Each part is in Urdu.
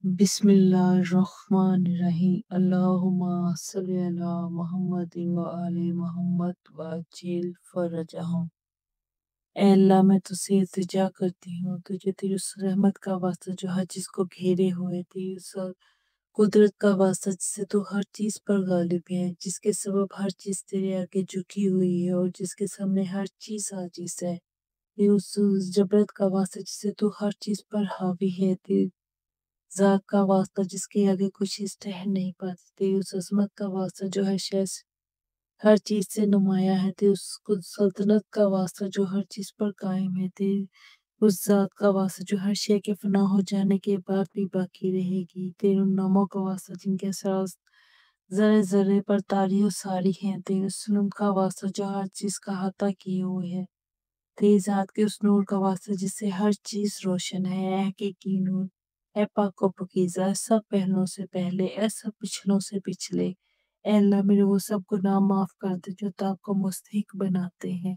بسم اللہ الرحمن الرحیم اللہم صلی علی محمد و آل محمد وعجل فرجہم۔ اے اللہ میں تجھ سے التجا کرتی ہوں، تجھے تیری اس رحمت کا واسطہ جو ہر چیز کو گھیرے ہوئے، تیری اس قدرت کا واسطہ جس سے تو ہر چیز پر غالب ہے، جس کے سبب ہر چیز تیرے آگے جھکی ہوئی ہے اور جس کے سامنے ہر چیز عاجز ہے۔ تیری اس جبرت کا واسطہ جس سے تو ہر چیز پر حاوی ہے، تیری ذات کا واسطہ جس کے آگے کچھ چیز ٹہر نہیں پاتی، تیری اس عظمت کا واسطہ جو ہر چیز سے نمایاں ہے، تیری اس سلطنت کا واسطہ جو ہر چیز پر قائم ہے، تیری اس ذات کا واسطہ جو ہر شے کے فنا ہو جانے کے بعد بھی باقی رہے گی، تیرے ان ناموں کا واسطہ جن کے اثرات ذرے ذرے پر طاری و ساری ہیں، تیرے اس علم کا واسطہ جو ہر چیز کا احاطہ کیے ہوئے ہے، تیری ذات کے اس نور کا واسطہ جس سے ہر چیز روشن ہے، اے حقیقی نور، اے پاک و پاکیزہ، اے سب پہلوں سے پہلے، اے سب پچھلوں سے پچھلے، اے اللہ میرے وہ سب گناہ معاف کر دے جو تو آپ کو مستحق بناتے ہیں۔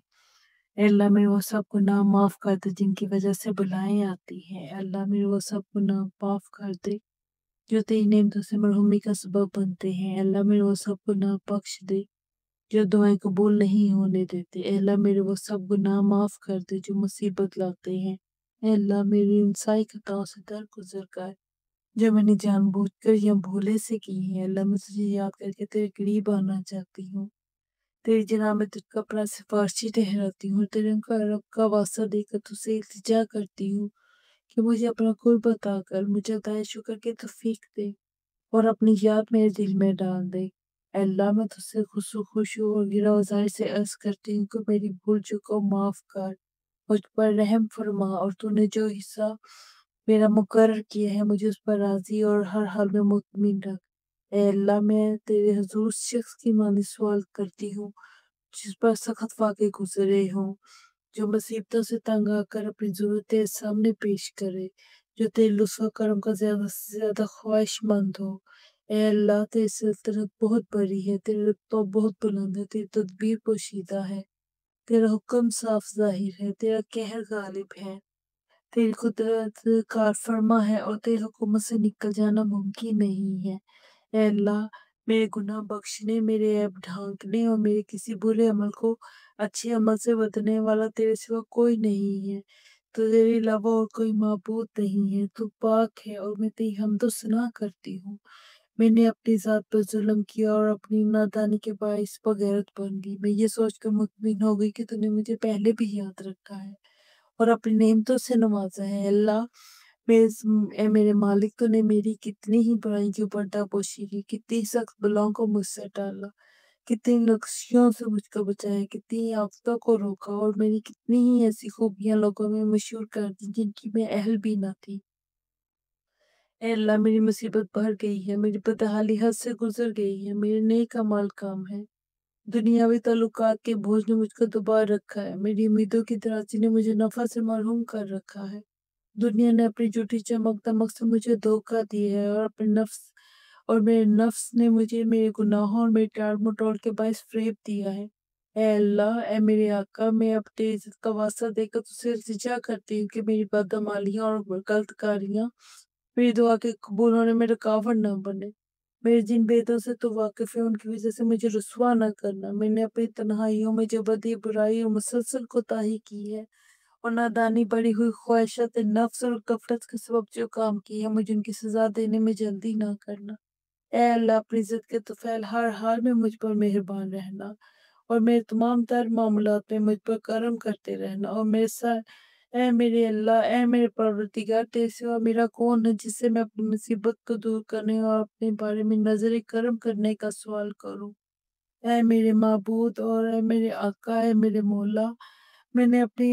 اے اللہ میرے وہ سب گناہ معاف کر دے جن کی وجہ سے بلائیں آتی ہیں۔ اے اللہ میرے وہ سب گناہ معاف کر دے جو تیری نعمتوں سے محرومی کا سبب بنتے ہیں۔ اے اللہ میرے وہ سب گناہ بخش دے جو دعائیں قبول نہیں ہونے دیتے۔ اے اللہ میرے وہ سب گناہ معاف کر دے جو مصیبت لاتے ہیں۔ اے اللہ میری ان ساری خطاؤں سے درگزر کر جو میں نے جان بوجھ کر یا بھولے سے کی ہیں۔ اللہ میں تجھے یاد کر کے تیرے قریب آنا چاہتی ہوں، تیری جناب میں تجھ کو اپنا سفارشی ٹھہراتی ہوں، تیرے رب کا واسطہ دے کر تجھ سے التجا کرتی ہوں کہ مجھے اپنا قرب بتا کر مجھے ادائے شکر کی توفیق دے اور اپنی یاد میرے دل میں ڈال دے۔ اے اللہ میں تجھ سے خشوع اور گرہ وزاری سے عرض کرتی ہوں کہ میری بھول چکو معاف کر، مجھ پر رحم فرما اور تو نے جو حصہ میرا مقرر کیا ہے مجھے اس پر راضی اور ہر حال میں مطمئن رکھ۔ اے اللہ میں تیرے حضور اس شخص کی مانند سوال کرتی ہوں جس پر سخت واقعے گزرے ہوں، جو مصیبتوں سے تنگ آ کر اپنی ضرورتیں سامنے پیش کرے، جو تیرے لطف و کرم کا زیادہ سے زیادہ خواہش مند ہو۔ اے اللہ تیری سلطنت بہت بڑی ہے، تیرے رتبہ بہت بلند ہے، تیری تدبیر پوشیدہ ہے، تیرا حکم صاف ظاہر ہے، تیرا قہر غالب ہے، تیری قدرت کار فرما ہے اور تیری حکومت سے نکل جانا ممکن نہیں ہے۔ اے اللہ میرے گناہ بخشنے، میرے عیب ڈھانکنے اور میرے کسی برے عمل کو اچھے عمل سے بدلنے والا تیرے سوا کوئی نہیں ہے، تو تیرے علاوہ اور کوئی معبود نہیں ہے، تو پاک ہے اور میں تیری حمد و ثنا کرتی ہوں۔ میں نے اپنی ذات پر ظلم کیا اور اپنی نادانی کے باعث بغیرت بن گئی، میں یہ سوچ کر مطمئن ہو گئی کہ تو نے مجھے پہلے بھی یاد رکھا ہے اور اپنی نعمتوں سے نوازا ہے۔ اللہ اے میرے مالک، تو نے میری کتنی ہی برائی کی پردہ پوشی کی، کتنی سخت بلاؤں کو مجھ سے ٹالا، کتنی لکشیوں سے مجھ کو بچایا، کتنی آفتوں کو روکا اور میری کتنی ہی ایسی خوبیاں لوگوں میں مشہور کر دی جن کی میں اہل بھی نہ تھی۔ اے اللہ میری مصیبت بڑھ گئی ہے، میری بدحالی حد سے گزر گئی ہے، میرے نیک اعمال کام ہے، دنیاوی تعلقات کے بوجھ نے مجھ کو دبا رکھا ہے، میری امیدوں کی درازی نے مجھے نفع سے محروم کر رکھا ہے، دنیا نے اپنی جھوٹی چمک دمک سے مجھے دھوکہ دیا ہے اور میرے نفس نے مجھے میرے گناہوں اور میرے ٹال مٹول کے باعث فریب دیا ہے۔ اے اللہ، اے میرے آقا، میں اب تیری عزت کا واسطہ دے کر تجھ سے التجا کرتی ہوں کہ میری بدعمالیاں اور غلط کاریاں میری دعا کے قبول ہونے میں رکاوٹ نہ بنے، میرے جن بیدوں سے تو واقف ہے ان کی وجہ سے مجھے رسوا نہ کرنا۔ میں نے اپنی تنہائیوں میں جو بدی برائی اور مسلسل کوتاہی کی ہے اور نادانی بڑی ہوئی خواہشات نفس اور غفلت کے سبب جو کام کی ہے مجھے ان کی سزا دینے میں جلدی نہ کرنا۔ اے اللہ اپنی عزت کے طفیل ہر حال میں مجھ پر مہربان رہنا اور میرے تمام تر معاملات میں مجھ پر کرم کرتے رہنا اور میرے ساتھ اے میرے اللہ، اے میرے پروردگار، تیرے سوا میرا کون ہے جس سے میں اپنی مصیبت کو دور کرنے اور اپنے بارے میں نظر کرم کرنے کا سوال کروں۔ اے میرے معبود اور اے میرے آقا، اے میرے مولا، میں نے اپنی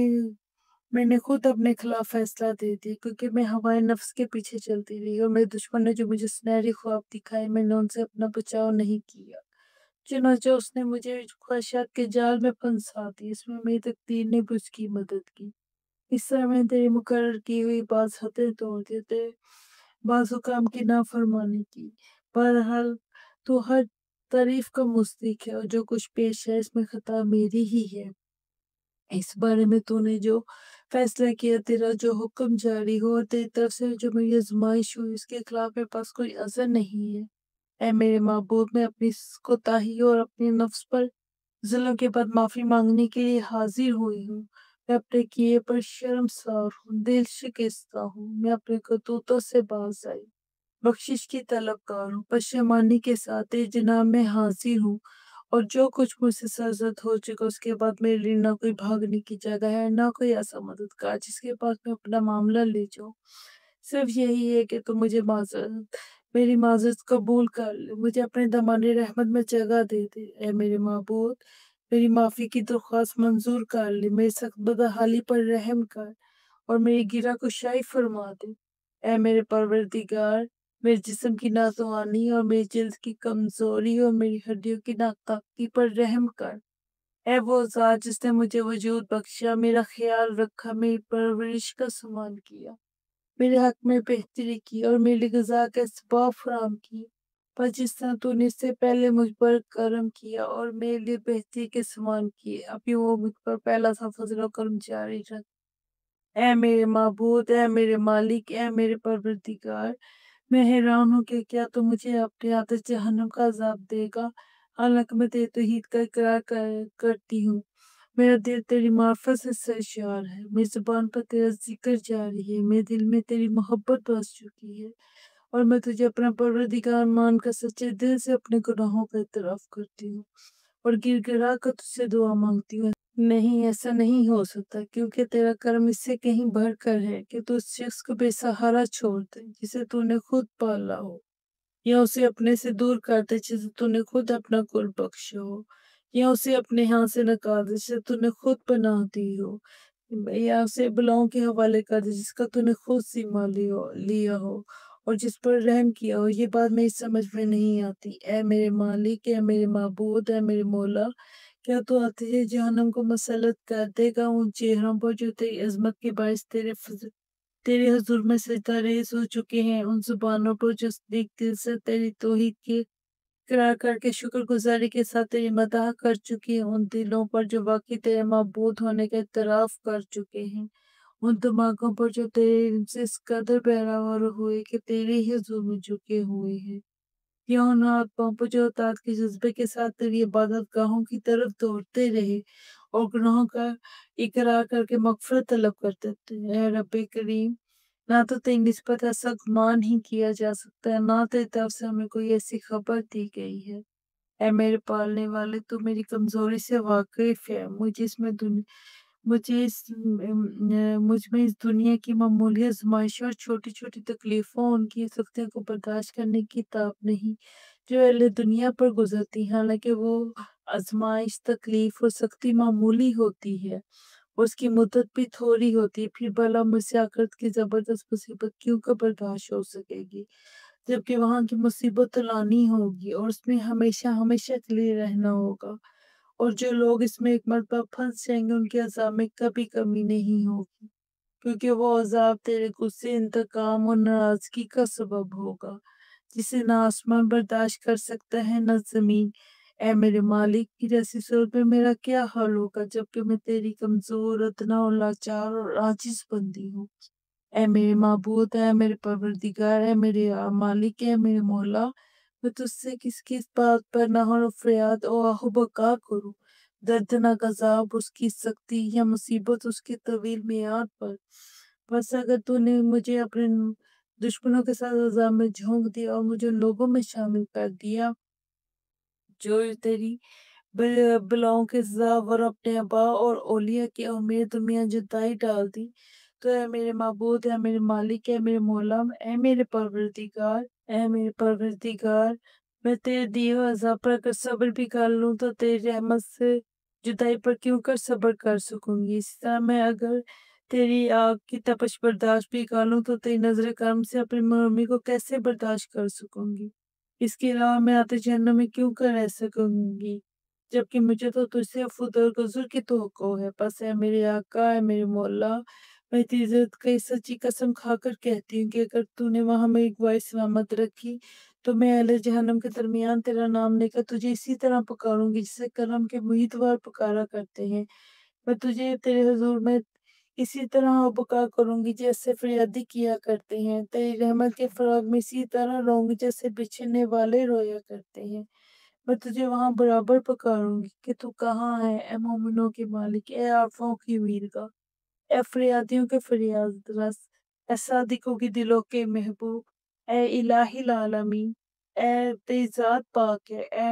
میں نے خود اپنے خلاف فیصلہ دے دیا کیونکہ میں ہوائے نفس کے پیچھے چلتی رہی اور میرے دشمن نے جو مجھے سنہری خواب دکھائے میں نے ان سے اپنا بچاؤ نہیں کیا، چنانچہ اس نے مجھے خواہشات کے جال میں پھنسا دی، اس میں میری تقدیر نے بھی اس کی مدد کی۔ اس طرح میں نے تیری مقرر کی ہوئی بعض حدیں توڑ دی، تیرے بعض حکام کی نافرمانی کی۔ بہرحال تو ہر تعریف کا مستحق ہے اور جو کچھ پیش ہے اس میں خطا میری ہی ہے، اس بارے میں تو نے جو فیصلہ کیا، تیرا جو حکم جاری ہو اور تیری طرف سے جو میری آزمائش ہوئی، اس کے خلاف میرے پاس کوئی عذر نہیں ہے۔ اے میرے معبود، میں اپنی کوتاہی اور اپنے نفس پر ظلم کے بعد معافی مانگنے کے لیے حاضر ہوئی ہوں۔ میں اپنے کیے پر شرمسار ہوں، دل شکستہ ہوں، میں اپنے کرتوتوں سے باز آئی، بخشش کی طلبگار ہوں، پشیمانی کے ساتھ تیرے جناب میں حاضر ہوں، اور جو کچھ مجھ سے سرزد ہو چکا اس کے بعد میرے لیے نہ کوئی بھاگنے کی جگہ ہے، نہ کوئی ایسا مددگار جس کے پاس میں اپنا معاملہ لے جاؤں۔ صرف یہی ہے کہ تم مجھے میری معذرت قبول کر لے، مجھے اپنے دامان رحمت میں جگہ دے دے۔ اے میرے معبود، میری معافی کی درخواست منظور کر لے، میری سخت بدحالی پر رحم کر اور میری گرہ کشائی فرما دے۔ اے میرے پروردگار، میرے جسم کی ناتوانی اور میری جلد کی کمزوری اور میری ہڈیوں کی ناطاقتی پر رحم کر۔ اے وہ ذات جس نے مجھے وجود بخشا، میرا خیال رکھا، میری پرورش کا سامان کیا، میرے حق میں بہتری کی اور میرے لیے غذا کا اسباب فراہم کی، پر جس طرح تو نے اس سے پہلے مجھ پر کرم کیا اور میرے لیے بہتری کے سامان کیے، ابھی وہ مجھ پر پہلا سا فضل و کرم جاری رکھ۔ اے میرے معبود، اے میرے مالک، اے میرے پروردگار، میں حیران ہوں کہ کیا تو مجھے اپنے آتش جہنم کا عذاب دے گا، حالانکہ میں تیری توحید کا اقرار کرتی ہوں۔ میرا دل تیری معرفت سے سرشار ہے، میری زبان پر تیرا ذکر جاری ہے، میرے دل میں تیری محبت بس چکی ہے، اور میں تجھے اپنا پروردگار مان کر سچے دل سے اپنے گناہوں کا اعتراف کرتی ہوں اور گر گرا کر تجھ سے دعا مانگتی ہوں۔ نہیں، ایسا نہیں ہو سکتا، کیونکہ تیرا کرم اس سے کہیں بڑھ کر ہے کہ تو اس شخص کو بے سہارا چھوڑ دے جسے تو نے خود پالا ہو، یا اسے اپنے سے دور کر دے جسے تو نے خود اپنا قرب بخشا ہو، یا اسے اپنے ہاں سے نکال دے جسے تو نے خود پناہ دی ہو، یا اسے بلاؤں کے حوالے کر دے جس کا تو نے خود ذمہ لیا ہو اور جس پر رحم کیا ہو۔ یہ بات میری سمجھ میں نہیں آتی۔ اے میرے مالک، اے میرے معبود، اے میرے مولا، کیا تو آتش جہنم کو مسلط کر دے گا ان چہروں پر جو تیری عظمت کے باعث تیرے حضور میں سجدہ ریز ہو چکے ہیں، ان زبانوں پر جو صدیق دل سے تیری توحید کے اقرار کر کے شکر گزاری کے ساتھ تیری مداح کر چکی ہیں، ان دلوں پر جو واقعی تیرے معبود ہونے کا اعتراف کر چکے ہیں، ان دماغوں پر جو تیرے علم سے اس قدر بہراور ہوئے کہ تیرے ہی حضور میں جھکے ہوئے ہیں، یا ان آتماؤں پر جو اطاعت کے جذبے کے ساتھ تیری عبادت گاہوں کی طرف دوڑتے رہے اور گناہوں کا اقرار کر کے مغفرت طلب کرتے تھے۔ اے رب کریم، نہ تو تیری نسبت ایسا گمان ہی کیا جا سکتا ہے، نہ تیری طرف سے ہمیں کوئی ایسی خبر دی گئی ہے۔ اے میرے پالنے والے، تو میری کمزوری سے واقف ہے، مجھ میں اس دنیا کی معمولی آزمائشوں اور چھوٹی چھوٹی تکلیفوں، ان کی سختیوں کو برداشت کرنے کی طاقت نہیں جو اہل دنیا پر گزرتی ہیں، حالانکہ وہ آزمائش، تکلیف اور سختی معمولی ہوتی ہے اور اس کی مدت بھی تھوڑی ہوتی ہے، پھر بھلا مجھ سے آخرت کی زبردست مصیبت کیوں کا برداشت ہو سکے گی، جبکہ وہاں کی مصیبت تو لانی ہوگی اور اس میں ہمیشہ ہمیشہ کے لیے رہنا ہوگا، اور جو لوگ اس میں ایک مرتبہ پھنس جائیں گے ان کے عذاب میں کبھی کمی نہیں ہوگی، کیونکہ وہ عذاب تیرے غصے، انتقام اور ناراضگی کا سبب ہوگا جسے نہ آسمان برداشت کر سکتا ہے نہ زمین۔ اے میرے مالک، کی جیسی صورت میں میرا کیا حال ہوگا جبکہ میں تیری کمزور، ادنا اور لاچار اور عاجز بندی ہوں۔ اے میرے معبود، اے میرے پروردگار، اے میرے مالک، اے میرے مولا، میں تجھ سے کس کس بات پر نہر و فریاد و آہ و بکا کروں، دردناک عذاب اس کی سختی یا مصیبت اس کے طویل میعاد پر۔ بس اگر تو نے مجھے اپنے دشمنوں کے ساتھ عذاب میں جھونک دیا اور مجھے لوگوں میں شامل کر دیا جو تیری بلاؤں کے سزا اور اپنے آبا اور اولیاء کی اور میرے درمیان جدائی ڈال دی، تو اے میرے معبود، اے میرے مالک، اے میرے مولا، اے میرے پروردگار، میں تیرے دیے ہوئے عذاب پر اگر صبر بھی کر لوں تو تیری رحمت سے جدائی پر کیوں کر صبر کر سکوں گی، اسی طرح میں اگر تیری آگ کی تپش برداشت بھی کر لوں تو تیری نظر کرم سے اپنی مرمی کو کیسے برداشت کر سکوں گی، اس کے علاوہ میں آتش جہنم میں کیوں کر رہ سکوں گی جبکہ مجھے تو تجھ سے عفو درگزر کی توقع ہے۔ بس اے میرے آقا، اے میرے مولا، میں تیری عزت کی سچی قسم کھا کر کہتی ہوں کہ اگر تو نے وہاں میری گواہی سلامت رکھی تو میں اہل جہنم کے درمیان تیرا نام لے کر تجھے اسی طرح پکاروں گی جسے کرم کے امیدوار پکارا کرتے ہیں، میں تجھے تیرے حضور میں اسی طرح بکا کروں گی جیسے فریادی کیا کرتے ہیں، تیری رحمت کے فراغ میں اسی طرح رہوں گی جیسے بچھڑنے والے رویا کرتے ہیں۔ میں تجھے وہاں برابر پکاروں گی کہ تو کہاں ہے، اے مومنوں کے مالک، اے عارفوں کی ویرگاہ، اے فریادیوں کے فریاد رس، اے صادقوں کی دلوں کے محبوب، اے الہ العالمین، اے تیری ذات پاک ہے، اے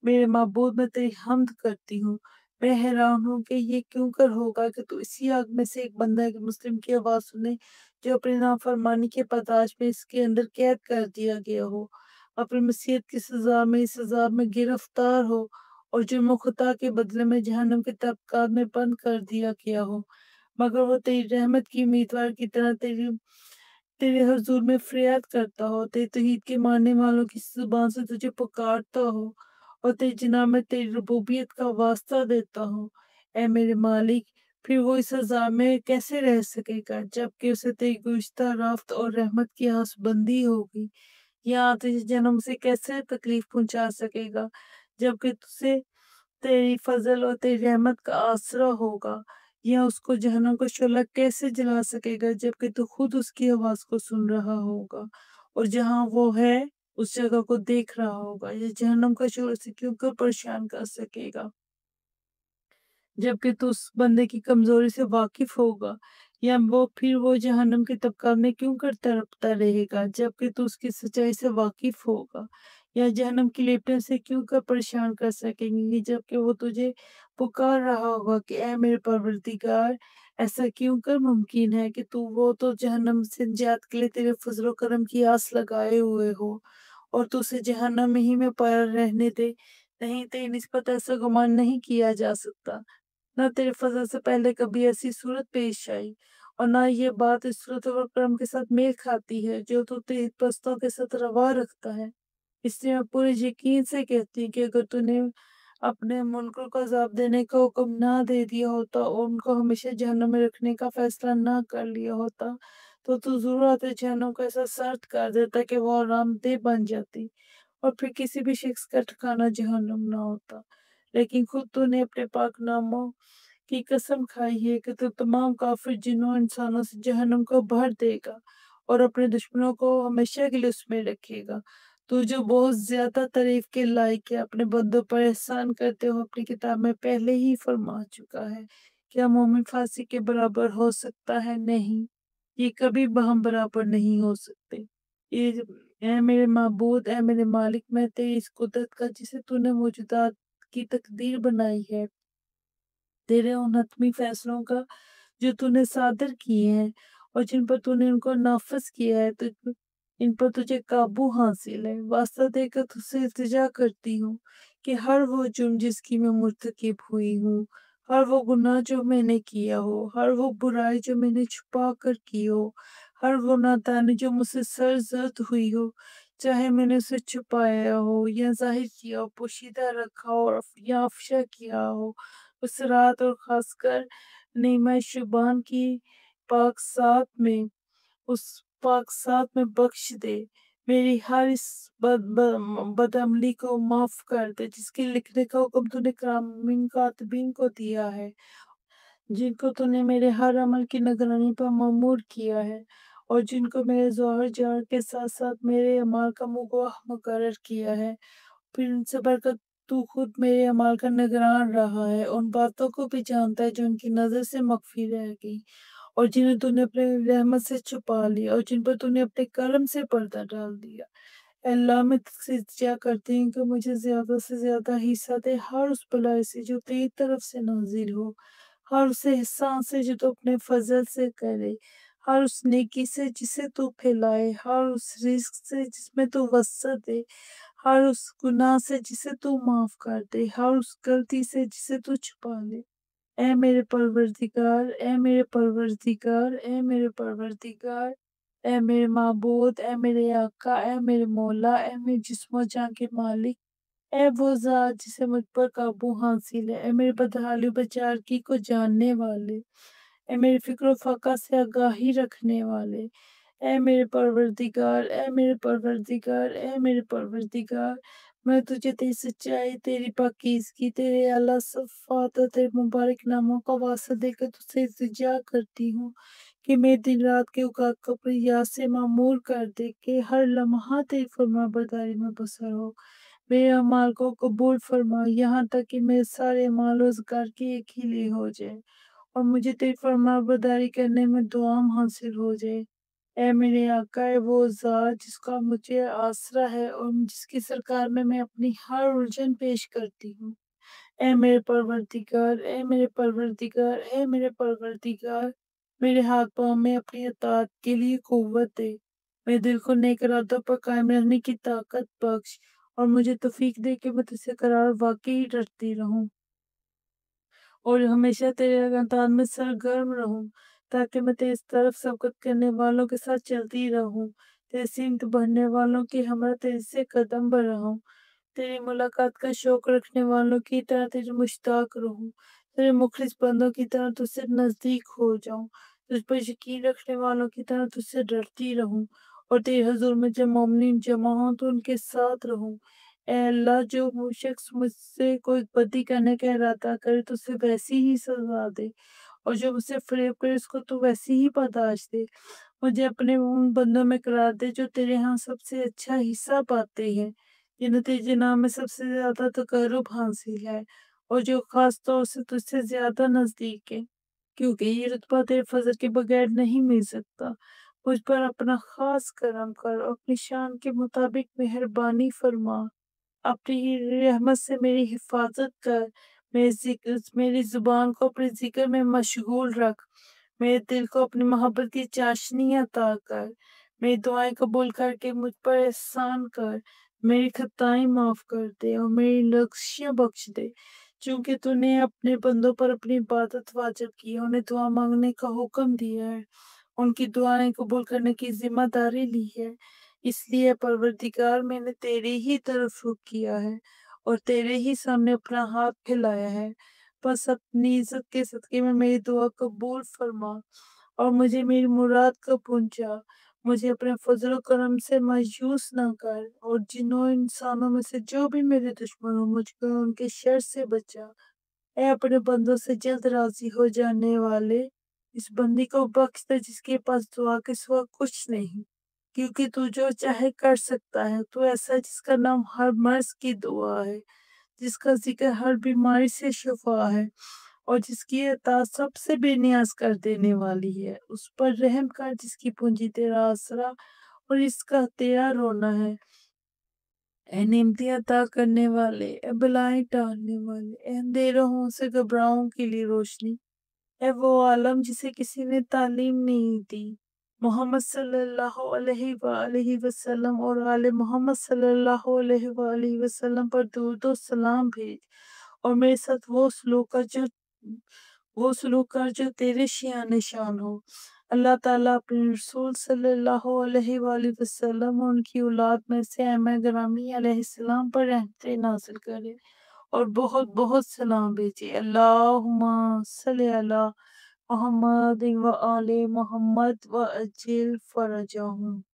میرے معبود، میں تیری حمد کرتی ہوں۔ میں حیران ہوں کہ یہ کیوں کر ہوگا کہ تو اسی آگ میں سے ایک بندہ مسلم کی آواز سنے جو اپنی نافرمانی کے پتاش میں اس کے اندر قید کر دیا گیا ہو، اپنی معصیت کی سزا میں اس عذاب میں گرفتار ہو، اور جرم و خطا کے بدلے میں جہنم کے طبقات میں بند کر دیا گیا ہو، مگر وہ تیری رحمت کی امیدوار کی طرح تیرے حضور میں فریاد کرتا ہو، تیری توحید کے ماننے والوں کی زبان سے تجھے پکارتا ہو، اور تیری جناب میں تیری ربوبیت کا واسطہ دیتا ہو۔ اے میرے مالک، پھر وہ اس عذاب میں کیسے رہ سکے گا جبکہ اسے تیری گزشتہ رافت اور رحمت کی آس بندی ہوگی؟ یا تجھے جنم سے کیسے تکلیف پہنچا سکے گا جبکہ تجھے تیری فضل اور تیری رحمت کا آسرا ہوگا؟ یا اس کو جہنم کا شعلہ کیسے جلا سکے گا جبکہ تو خود اس کی آواز کو سن رہا ہوگا اور جہاں وہ ہے اس جگہ کو دیکھ رہا ہوگا؟ یا جہنم کا شعلہ اسے کیوں کر پریشان کر سکے گا جبکہ تو اس بندے کی کمزوری سے واقف ہوگا؟ یا وہ جہنم کے طبقات میں کیوں کر تڑپتا رہے گا جبکہ تو اس کی سچائی سے واقف ہوگا؟ یا جہنم کی لیپٹیں سے کیوں کر پریشان کر سکیں گی جبکہ وہ تجھے پکار رہا ہوگا کہ اے میرے پروردگار، ایسا کیوں کر ممکن ہے کہ وہ تو جہنم سے نجات کے لیے تیرے فضل و کرم کی آس لگائے ہوئے ہو اور تو اسے جہنم ہی میں پڑا رہنے دے؟ نہیں، تیری نسبت ایسا گمان نہیں کیا جا سکتا، نہ تیرے فضل سے پہلے کبھی ایسی صورت پیش آئی، اور نہ یہ بات اس صورت و کرم کے ساتھ میل کھاتی ہے جو تو تیری پستوں کے ساتھ روا رکھتا ہے۔ اس لیے میں پورے یقین سے کہتی ہوں کہ اگر تو نے اپنے منکروں کو عذاب دینے کا حکم نہ دے دیا ہوتا اور ان کو ہمیشہ جہنم میں رکھنے کا فیصلہ نہ کر لیا ہوتا تو ضرورت جہنم کو ایسا سرد کر دیتا کہ وہ آرام دہ بن جاتی اور پھر کسی بھی شخص کا ٹھکانہ جہنم نہ ہوتا۔ لیکن خود تو نے اپنے پاک ناموں کی قسم کھائی ہے کہ تو تمام کافر جنوں انسانوں سے جہنم کو بھر دے گا اور اپنے دشمنوں کو ہمیشہ کے لیے اس میں رکھے گا۔ تو جو بہت زیادہ تعریف کے لائق ہے، اپنے بندوں پر احسان کرتے ہو اپنی کتاب میں پہلے ہی فرما چکا ہے۔ کیا مومن فاسق کے برابر ہو سکتا ہے؟ نہیں، یہ کبھی ہم برابر نہیں ہو سکتے۔ اے میرے معبود، اے میرے مالک، میں تیری اس قدرت کا جسے تو نے موجودات کی تقدیر بنائی ہے، تیرے ان حتمی فیصلوں کا جو تو نے صادر کیے ہیں اور جن پر تو نے ان کو نافذ کیا ہے، تو ان پر تجھے قابو حاصل ہے۔ واسطہ دے کر تجھ سے التجا کرتی ہوں کہ ہر وہ جرم جس کی میں مرتکب ہوئی ہوں، ہر وہ گناہ جو میں نے کیا ہو، ہر وہ برائی جو میں نے چھپا کر کی ہو، ہر وہ نادانی جو مجھ سے سرزد ہوئی ہو، چاہے میں نے اسے چھپایا ہو یا ظاہر کیا ہو، پوشیدہ رکھا ہو یا افشا کیا ہو، اس رات اور خاص کر نیمہ شبان کی پاک سات میں اس پاک سات میں بخش دے، میری ہر اس بد عملی کو معاف کر دے جس کے لکھنے کا حکم تو نے کرامین کاتبین کو دیا ہے، جن کو تو نے میرے ہر عمل کی نگرانی پر مامور کیا ہے اور جن کو میرے ظاہر جار کے ساتھ ساتھ میرے اعمال کا گواہ مقرر کیا ہے۔ پھر ان سے بڑھ کر تو خود میرے اعمال کا نگران رہا ہے، ان باتوں کو بھی جانتا ہے جو ان کی نظر سے مخفی رہ گئی اور جنہیں تو نے اپنے رحمت سے چھپا لیا اور جن پر تو نے اپنے کرم سے پردہ ڈال دیا۔ اے اللہ، میں تجھ سے التجا کرتی ہوں کہ مجھے زیادہ سے زیادہ حصہ دے ہر اس بلائی سے جو تیری طرف سے نازل ہو، ہر اس احسان سے جو تو اپنے فضل سے کرے، ہر اس نیکی سے جسے تو پھیلائے، ہر اس رزق سے جس میں تو وسعت دے، ہر اس گناہ سے جسے تو معاف کر دے، ہر اس غلطی سے جسے تو چھپا لے۔ اے میرے پروردگار، اے میرے پروردگار، اے میرے پروردگار، اے میرے معبود، اے میرے آقا، اے میرے مولا، اے میرے جسم و جان کے مالک، اے وہ ذات جسے مجھ پر قابو حاصل ہے، اے میرے بدحالی و بچارگی کو جاننے والے، اے میرے فکر و فقہ سے آگاہی رکھنے والے، اے میرے پروردگار، اے میرے پروردگار، اے میرے پروردگار، میں تجھے تیری سچائی، تیری پاکیزگی، تیرے اعلیٰ صفات اور تیرے مبارک ناموں کا واسطہ دے کر تجھ سے التجا کرتی ہوں کہ میرے دن رات کے اوقات کو اپنی یاد سے معمور کر دے، کہ ہر لمحہ تیری فرما برداری میں بسر ہو۔ میرے اعمال کو قبول فرما، یہاں تک کہ میرے سارے اعمال روزگار کی ایک ہی لے ہو جائے اور مجھے تیری فرما برداری کرنے میں دعام حاصل ہو جائے۔ اے میرے آقا، اے وہ ذات جس کا مجھے آسرا ہے اور جس کی سرکار میں اپنی ہر الجھن پیش کرتی ہوں۔ اے میرے پروردگار، اے میرے پروردگار، اے میرے پروردگار، میرے ہاتھ پاؤں میں اپنی اطاعت کے لیے قوت دے، میرے دل کو نیک ارادوں پر قائم رہنے کی طاقت بخش، اور مجھے توفیق دے کہ میں تجھ سے قرار واقعی ڈرتی رہوں اور ہمیشہ تیرے اطاعت میں سرگرم رہوں، تاکہ میں تیری طرف سبقت کرنے والوں کے ساتھ چلتی رہوں، تیرے سمت بڑھنے والوں کی ہمراہ تیرے سے قدم برہوں، تیری ملاقات کا شوق رکھنے والوں کی طرح تیرے مشتاق رہوں، تیرے مخلص بندوں کی طرح تجھ سے نزدیک ہو جاؤں، تجھ پر یقین رکھنے والوں کی طرح تجھ سے ڈرتی رہوں، اور تیرے حضور میں جب مومنین جمع ہوں تو ان کے ساتھ رہوں۔ اے اللہ، جو شخص مجھ سے کوئی بدی کرنے کا ارادہ کرے تو اسے ویسی ہی سزا دے، اور جو مجھ سے فریب کرے اس کو تو ویسی ہی پاداش دے۔ مجھے اپنے ان بندوں میں قرار دے جو تیرے ہاں سب سے اچھا حصہ پاتے ہیں، جنہیں تیرے جناب میں سب سے زیادہ تقرب حاصل ہے، اور جو خاص طور سے تجھ سے زیادہ نزدیک ہے، کیونکہ یہ رتبہ تیرے فضل کے بغیر نہیں مل سکتا۔ مجھ پر اپنا خاص کرم کر اور اپنی شان کے مطابق مہربانی فرما، اپنی رحمت سے میری حفاظت کر، میری زبان کو اپنے ذکر میں مشغول رکھ، میرے دل کو اپنی محبت کی چاشنی عطا کر، میری دعائیں قبول کر کے مجھ پر احسان کر، میری خطائیں معاف کر دے اور میری لغزشیں بخش دے، چونکہ تو نے اپنے بندوں پر اپنی عبادت واجب کی ہے، انہیں دعا مانگنے کا حکم دیا ہے، ان کی دعائیں قبول کرنے کی ذمہ داری لی ہے۔ اس لیے پروردگار، میں نے تیرے ہی طرف رخ کیا ہے اور تیرے ہی سامنے اپنا ہاتھ پھیلایا ہے، بس اپنی عزت کے صدقے میں میری دعا قبول فرما اور مجھے میری مراد کا پہنچا، مجھے اپنے فضل و کرم سے مایوس نہ کر، اور جنوں انسانوں میں سے جو بھی میرے دشمن ہوں مجھ کو ان کے شر سے بچا۔ اے اپنے بندوں سے جلد راضی ہو جانے والے، اس بندی کو بخش دے جس کے پاس دعا کے سوا کچھ نہیں، کیونکہ تو جو چاہے کر سکتا ہے، تو ایسا جس کا نام ہر مرض کی دعا ہے، جس کا ذکر ہر بیماری سے شفا ہے، اور جس کی عطا سب سے بے نیاز کر دینے والی ہے۔ اس پر رحم کر جس کی پونجی تیرا آسرا اور اس کا تیرا رونا ہے۔ اے نعمتیں عطا کرنے والے، اے بلائیں ٹالنے والے، اے اندھیروں سے گھبراہوں کے لیے روشنی، اے وہ عالم جسے کسی نے تعلیم نہیں دی، محمد صلی اللہ علیہ وآلہ وسلم اور آل محمد صلی اللہ علیہ وآلہ وسلم پر درود و سلام بھیج، اور میرے ساتھ وہ سلوک کر جو تیرے شایان شان ہو۔ اللہ تعالیٰ اپنے رسول صلی اللہ علیہ وآلہ وسلم اور ان کی اولاد میں سے ائمہ گرامی علیہ السلام پر رحمتیں نازل کرے اور بہت بہت سلام بھیجے۔ اللہم صلی علی محمد و آل محمد و عجل فرجہم۔